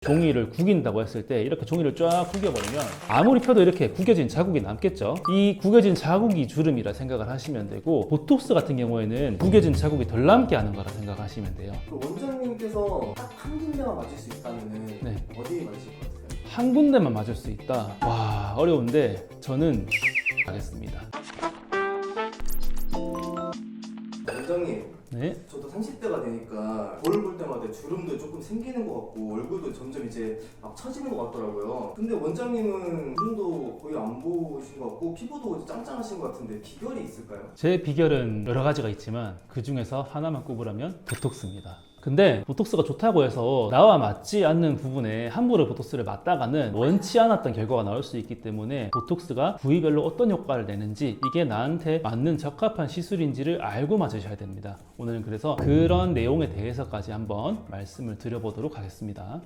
종이를 구긴다고 했을 때 이렇게 종이를 쫙 구겨버리면 아무리 펴도 이렇게 구겨진 자국이 남겠죠. 이 구겨진 자국이 주름이라 생각을 하시면 되고, 보톡스 같은 경우에는 구겨진 자국이 덜 남게 하는 거라 생각하시면 돼요. 그 원장님께서 딱 한 군데만 맞을 수 있다면은 네. 어디에 맞으실 것 같아요? 한 군데만 맞을 수 있다. 와, 어려운데 저는 하겠습니다. 원장님, 네. 저도 30대가 되니까 거울 볼 때마다 주름도 조금 생기는 것 같고 얼굴도 점점 이제 막 처지는 것 같더라고요. 근데 원장님은 주름도 거의 안 보이신 것 같고 피부도 짱짱하신 것 같은데 비결이 있을까요? 제 비결은 여러 가지가 있지만 그 중에서 하나만 꼽으라면 보톡스입니다. 근데 보톡스가 좋다고 해서 나와 맞지 않는 부분에 함부로 보톡스를 맞다가는 원치 않았던 결과가 나올 수 있기 때문에 보톡스가 부위별로 어떤 효과를 내는지, 이게 나한테 맞는 적합한 시술인지를 알고 맞으셔야 됩니다. 오늘은 그래서 그런 내용에 대해서까지 한번 말씀을 드려보도록 하겠습니다.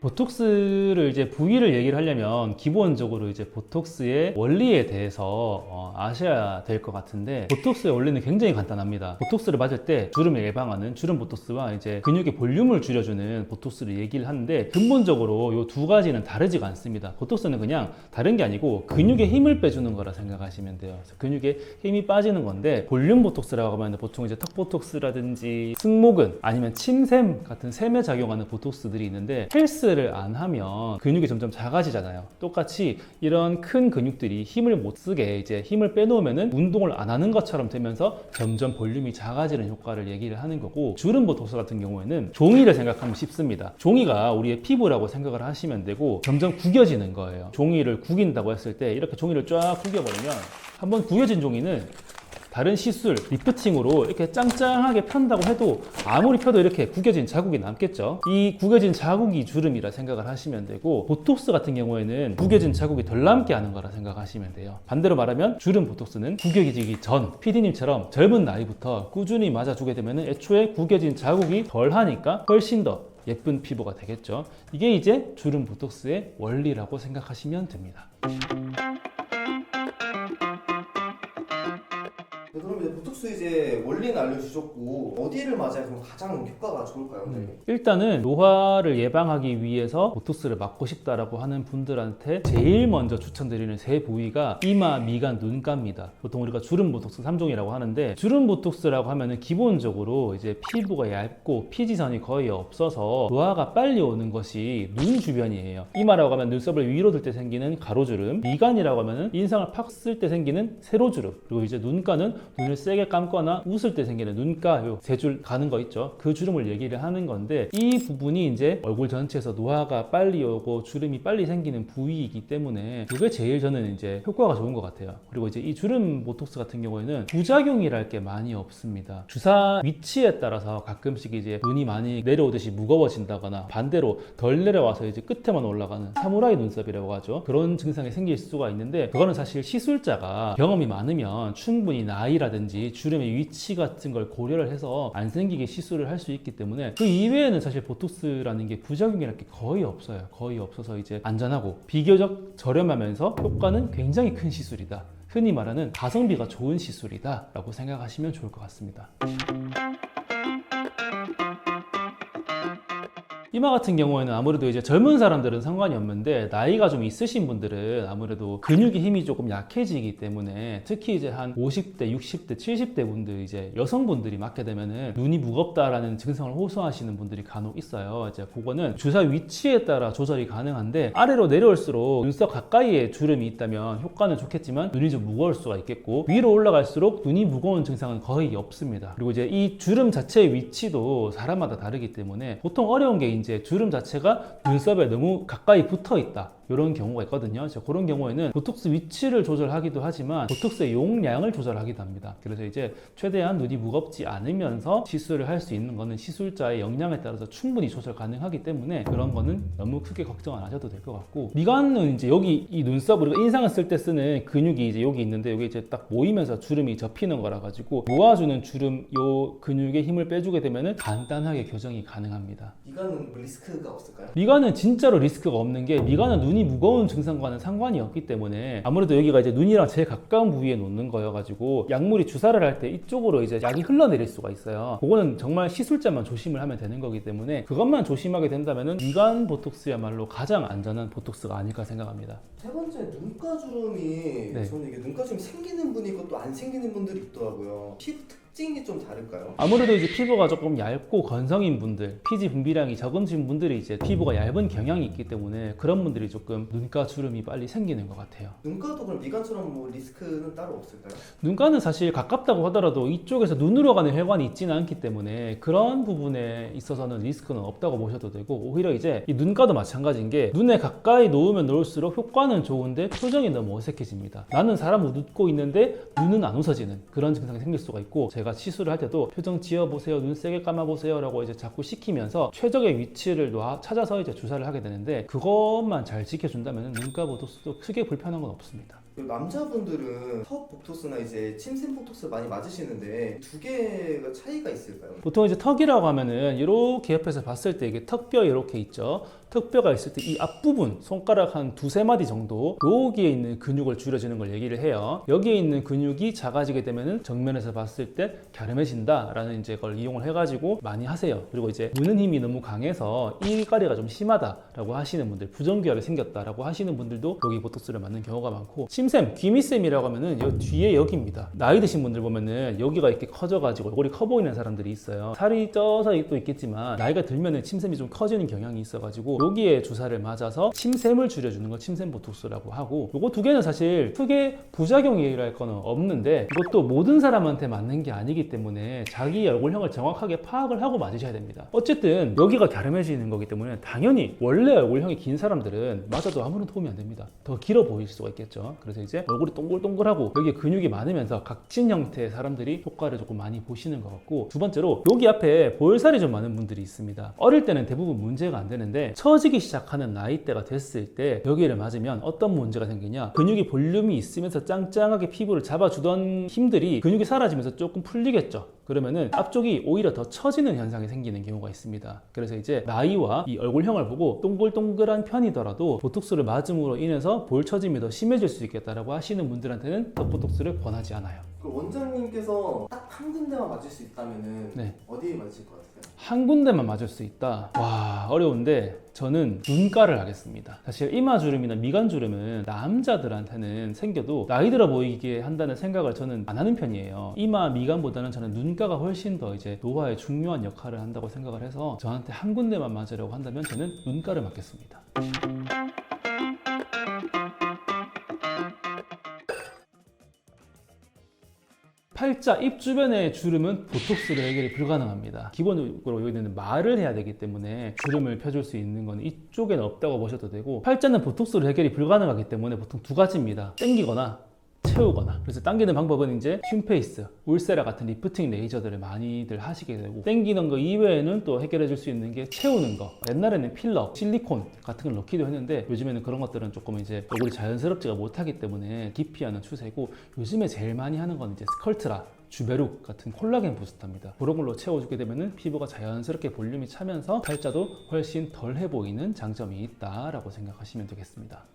보톡스를 이제 부위를 얘기를 하려면 기본적으로 이제 보톡스의 원리에 대해서 아셔야 될 것 같은데, 보톡스의 원리는 굉장히 간단합니다. 보톡스를 맞을 때 주름을 예방하는 주름 보톡스와 이제 근육의 볼륨을 줄여주는 보톡스를 얘기를 하는데, 근본적으로 이 두 가지는 다르지가 않습니다. 보톡스는 그냥 다른 게 아니고 근육에 힘을 빼주는 거라 생각하시면 돼요. 그래서 근육에 힘이 빠지는 건데, 볼륨 보톡스라고 하면 보통 이제 턱 보톡스라든지 승모근 아니면 침샘 같은 샘에 작용하는 보톡스들이 있는데, 헬스를 안 하면 근육이 점점 작아지잖아요. 똑같이 이런 큰 근육들이 힘을 못 쓰게 이제 힘을 빼놓으면은 운동을 안 하는 것처럼 되면서 점점 볼륨이 작아지는 효과를 얘기를 하는 거고, 주름 보톡스 같은 경우에는 종이를 생각하면 쉽습니다. 종이가 우리의 피부라고 생각을 하시면 되고, 점점 구겨지는 거예요. 종이를 구긴다고 했을 때 이렇게 종이를 쫙 구겨버리면, 한번 구겨진 종이는 다른 시술, 리프팅으로 이렇게 짱짱하게 편다고 해도 아무리 펴도 이렇게 구겨진 자국이 남겠죠. 이 구겨진 자국이 주름이라 생각을 하시면 되고, 보톡스 같은 경우에는 구겨진 자국이 덜 남게 하는 거라 생각하시면 돼요. 반대로 말하면 주름 보톡스는 구겨지기 전, PD님처럼 젊은 나이부터 꾸준히 맞아주게 되면 애초에 구겨진 자국이 덜 하니까 훨씬 더 예쁜 피부가 되겠죠. 이게 이제 주름 보톡스의 원리라고 생각하시면 됩니다. 네, 그럼 이제 보톡스 이제 원리는 알려주셨고 어디를 맞아야 그럼 가장 효과가 좋을까요? 원장님? 일단은 노화를 예방하기 위해서 보톡스를 맞고 싶다라고 하는 분들한테 제일 먼저 추천드리는 세 부위가 이마, 미간, 눈가입니다. 보통 우리가 주름 보톡스 3종이라고 하는데, 주름 보톡스라고 하면은 기본적으로 이제 피부가 얇고 피지선이 거의 없어서 노화가 빨리 오는 것이 눈 주변이에요. 이마라고 하면 눈썹을 위로 들 때 생기는 가로주름, 미간이라고 하면은 인상을 팍 쓸 때 생기는 세로주름, 그리고 이제 눈가는 눈을 세게 감거나 웃을 때 생기는 눈가 요 세 줄 가는 거 있죠. 그 주름을 얘기를 하는 건데, 이 부분이 이제 얼굴 전체에서 노화가 빨리 오고 주름이 빨리 생기는 부위이기 때문에 그게 제일 저는 이제 효과가 좋은 것 같아요. 그리고 이제 이 주름 보톡스 같은 경우에는 부작용이랄 게 많이 없습니다. 주사 위치에 따라서 가끔씩 이제 눈이 많이 내려오듯이 무거워진다거나, 반대로 덜 내려와서 이제 끝에만 올라가는 사무라이 눈썹이라고 하죠. 그런 증상이 생길 수가 있는데, 그거는 사실 시술자가 경험이 많으면 충분히 나이라든지 주름의 위치 같은 걸 고려를 해서 안 생기게 시술을 할 수 있기 때문에, 그 이외에는 사실 보톡스라는 게 부작용이랄 게 거의 없어요. 거의 없어서 이제 안전하고 비교적 저렴하면서 효과는 굉장히 큰 시술이다. 흔히 말하는 가성비가 좋은 시술이다 라고 생각하시면 좋을 것 같습니다. 이마 같은 경우에는 아무래도 이제 젊은 사람들은 상관이 없는데, 나이가 좀 있으신 분들은 아무래도 근육의 힘이 조금 약해지기 때문에, 특히 이제 한 50대, 60대, 70대 분들, 이제 여성분들이 맞게 되면은 눈이 무겁다라는 증상을 호소하시는 분들이 간혹 있어요. 이제 그거는 주사 위치에 따라 조절이 가능한데, 아래로 내려올수록 눈썹 가까이에 주름이 있다면 효과는 좋겠지만 눈이 좀 무거울 수가 있겠고, 위로 올라갈수록 눈이 무거운 증상은 거의 없습니다. 그리고 이제 이 주름 자체의 위치도 사람마다 다르기 때문에, 보통 어려운 게 이제 주름 자체가 눈썹에 너무 가까이 붙어 있다, 이런 경우가 있거든요. 그런 경우에는 보톡스 위치를 조절하기도 하지만 보톡스의 용량을 조절하기도 합니다. 그래서 이제 최대한 눈이 무겁지 않으면서 시술을 할 수 있는 거는 시술자의 역량에 따라서 충분히 조절 가능하기 때문에, 그런 거는 너무 크게 걱정 안 하셔도 될 것 같고, 미간은 이제 여기 이 눈썹, 우리가 인상을 쓸 때 쓰는 근육이 이제 여기 있는데, 여기 이제 딱 모이면서 주름이 접히는 거라 가지고 모아주는 주름, 요 근육에 힘을 빼주게 되면은 간단하게 교정이 가능합니다. 미간은 리스크가 없을까요? 미간은 진짜로 리스크가 없는 게, 미간은 눈이 무거운 증상과는 상관이 없기 때문에 아무래도 여기가 이제 눈이랑 제일 가까운 부위에 놓는 거여가지고 약물이 주사를 할 때 이쪽으로 이제 약이 흘러내릴 수가 있어요. 그거는 정말 시술자만 조심을 하면 되는 거기 때문에 그것만 조심하게 된다면은 미간 보톡스야말로 가장 안전한 보톡스가 아닐까 생각합니다. 세 번째 눈가 주름이 네. 저는 이게 눈가 주름이 생기는 분이 있고 또 안 생기는 분들이 있더라고요. 피부 특징이 좀 다를까요? 아무래도 이제 피부가 조금 얇고 건성인 분들, 피지 분비량이 적으신 분들이 이제 피부가 얇은 경향이 있기 때문에 그런 분들이 조금 눈가 주름이 빨리 생기는 것 같아요. 눈가도 그럼 미간처럼 뭐 리스크는 따로 없을까요? 눈가는 사실 가깝다고 하더라도 이쪽에서 눈으로 가는 혈관이 있지는 않기 때문에 그런 부분에 있어서는 리스크는 없다고 보셔도 되고, 오히려 이제 이 눈가도 마찬가지인 게 눈에 가까이 놓으면 놓을수록 효과는 좋은데 표정이 너무 어색해집니다. 나는 사람을 웃고 있는데 눈은 안 웃어지는 그런 증상이 생길 수가 있고, 제가 시술을 할 때도 표정 지어보세요, 눈 세게 감아보세요 라고 이제 자꾸 시키면서 최적의 위치를 찾아서 이제 주사를 하게 되는데, 그것만 잘 지켜준다면 눈가 보톡스도 크게 불편한 건 없습니다. 남자분들은 턱 보톡스나 이제 침샘 보톡스 많이 맞으시는데 두 개가 차이가 있을까요? 보통 이제 턱이라고 하면은 이렇게 옆에서 봤을 때 이게 턱뼈 이렇게 있죠. 턱뼈가 있을 때 이 앞부분 손가락 한 두세 마디 정도 여기에 있는 근육을 줄여주는 걸 얘기를 해요. 여기에 있는 근육이 작아지게 되면은 정면에서 봤을 때 갸름해진다 라는 이제 걸 이용을 해가지고 많이 하세요. 그리고 이제 무는 힘이 너무 강해서 일가리가 좀 심하다라고 하시는 분들, 부정교합이 생겼다라고 하시는 분들도 여기 보톡스를 맞는 경우가 많고, 침샘, 귀밑샘이라고 하면은 여 뒤에 여기입니다. 나이 드신 분들 보면은 여기가 이렇게 커져가지고 얼굴이 커 보이는 사람들이 있어요. 살이 쪄서 또 있겠지만 나이가 들면은 침샘이 좀 커지는 경향이 있어가지고 여기에 주사를 맞아서 침샘을 줄여주는 걸 침샘 보톡스라고 하고, 요거 두 개는 사실 크게 부작용이랄 거는 없는데 이것도 모든 사람한테 맞는 게 아니기 때문에 자기 얼굴형을 정확하게 파악을 하고 맞으셔야 됩니다. 어쨌든 여기가 갸름해지는 거기 때문에 당연히 원래 얼굴형이 긴 사람들은 맞아도 아무런 도움이 안 됩니다. 더 길어 보일 수가 있겠죠. 그래서 이제 얼굴이 동글동글하고 여기에 근육이 많으면서 각진 형태의 사람들이 효과를 조금 많이 보시는 것 같고, 두 번째로 여기 앞에 볼살이 좀 많은 분들이 있습니다. 어릴 때는 대부분 문제가 안 되는데 처지기 시작하는 나이대가 됐을 때 여기를 맞으면 어떤 문제가 생기냐, 근육이 볼륨이 있으면서 짱짱하게 피부를 잡아주던 힘들이 근육이 사라지면서 조금 풀리겠죠. 그러면은 앞쪽이 오히려 더 처지는 현상이 생기는 경우가 있습니다. 그래서 이제 나이와 이 얼굴형을 보고 동글동글한 편이더라도 보톡스를 맞음으로 인해서 볼 처짐이 더 심해질 수 있겠다라고 하시는 분들한테는 턱보톡스를 권하지 않아요. 그 원장님께서 딱 한 군데만 맞을 수 있다면은 네. 어디에 맞으실 것 같아요? 한 군데만 맞을 수 있다. 와, 어려운데 저는 눈가를 하겠습니다. 사실 이마주름이나 미간주름은 남자들한테는 생겨도 나이 들어 보이게 한다는 생각을 저는 안 하는 편이에요. 이마, 미간보다는 저는 눈가가 훨씬 더 이제 노화에 중요한 역할을 한다고 생각을 해서 저한테 한 군데만 맞으려고 한다면 저는 눈가를 맞겠습니다. 팔자, 입 주변의 주름은 보톡스로 해결이 불가능합니다. 기본적으로 여기는 말을 해야 되기 때문에 주름을 펴줄 수 있는 건 이쪽에는 없다고 보셔도 되고, 팔자는 보톡스로 해결이 불가능하기 때문에 보통 두 가지입니다. 당기거나 채우거나. 그래서 당기는 방법은 이제 튠페이스, 울세라 같은 리프팅 레이저들을 많이들 하시게 되고, 당기는 거 이외에는 또 해결해 줄 수 있는 게 채우는 거. 옛날에는 필러, 실리콘 같은 걸 넣기도 했는데 요즘에는 그런 것들은 조금 이제 얼굴이 자연스럽지가 못하기 때문에 기피하는 추세고, 요즘에 제일 많이 하는 건 이제 스컬트라, 주베룩 같은 콜라겐 부스터입니다. 그런 걸로 채워주게 되면 피부가 자연스럽게 볼륨이 차면서 팔자도 훨씬 덜해 보이는 장점이 있다라고 생각하시면 되겠습니다.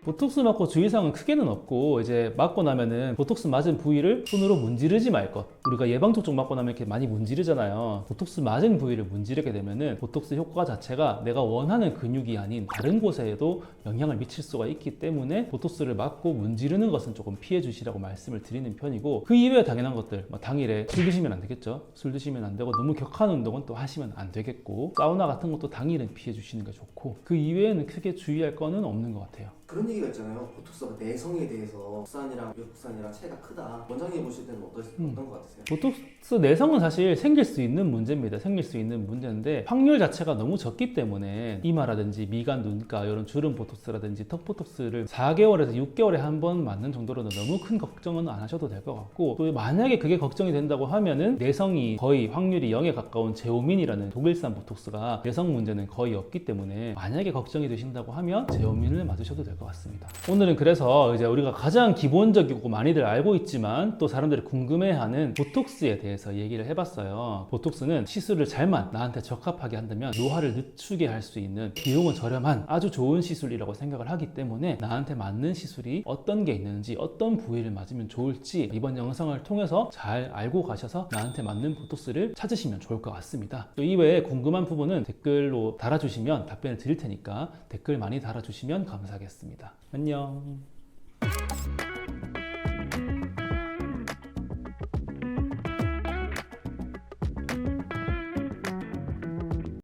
보톡스 맞고 주의사항은 크게는 없고, 이제 맞고 나면은 보톡스 맞은 부위를 손으로 문지르지 말 것. 우리가 예방접종 맞고 나면 이렇게 많이 문지르잖아요. 보톡스 맞은 부위를 문지르게 되면은 보톡스 효과 자체가 내가 원하는 근육이 아닌 다른 곳에도 영향을 미칠 수가 있기 때문에 보톡스를 맞고 문지르는 것은 조금 피해 주시라고 말씀을 드리는 편이고, 그 이외에 당연한 것들, 당일에 술 드시면 안 되겠죠. 술 드시면 안 되고, 너무 격한 운동은 또 하시면 안 되겠고, 사우나 같은 것도 당일은 피해 주시는 게 좋고, 그 이외에는 크게 주의할 거는 없는 것 같아요. 그런 얘기가 있잖아요. 보톡스가 내성에 대해서 국산이랑 외국산이랑 차이가 크다. 원장님 보실 때는 어떤 것 같으세요? 보톡스 내성은 사실 생길 수 있는 문제입니다. 생길 수 있는 문제인데 확률 자체가 너무 적기 때문에 이마라든지 미간, 눈가 이런 주름 보톡스라든지 턱 보톡스를 4개월에서 6개월에 한 번 맞는 정도로는 너무 큰 걱정은 안 하셔도 될 것 같고, 또 만약에 그게 걱정이 된다고 하면은 내성이 거의 확률이 0에 가까운 제오민이라는 독일산 보톡스가 내성 문제는 거의 없기 때문에 만약에 걱정이 되신다고 하면 제오민을 맞으셔도 될 것 같아요. 될 것 같습니다. 오늘은 그래서 이제 우리가 가장 기본적이고 많이들 알고 있지만 또 사람들이 궁금해하는 보톡스에 대해서 얘기를 해봤어요. 보톡스는 시술을 잘만 나한테 적합하게 한다면 노화를 늦추게 할 수 있는 비용은 저렴한 아주 좋은 시술이라고 생각을 하기 때문에 나한테 맞는 시술이 어떤 게 있는지 어떤 부위를 맞으면 좋을지 이번 영상을 통해서 잘 알고 가셔서 나한테 맞는 보톡스를 찾으시면 좋을 것 같습니다. 또 이외에 궁금한 부분은 댓글로 달아주시면 답변을 드릴 테니까 댓글 많이 달아주시면 감사하겠습니다. 안녕.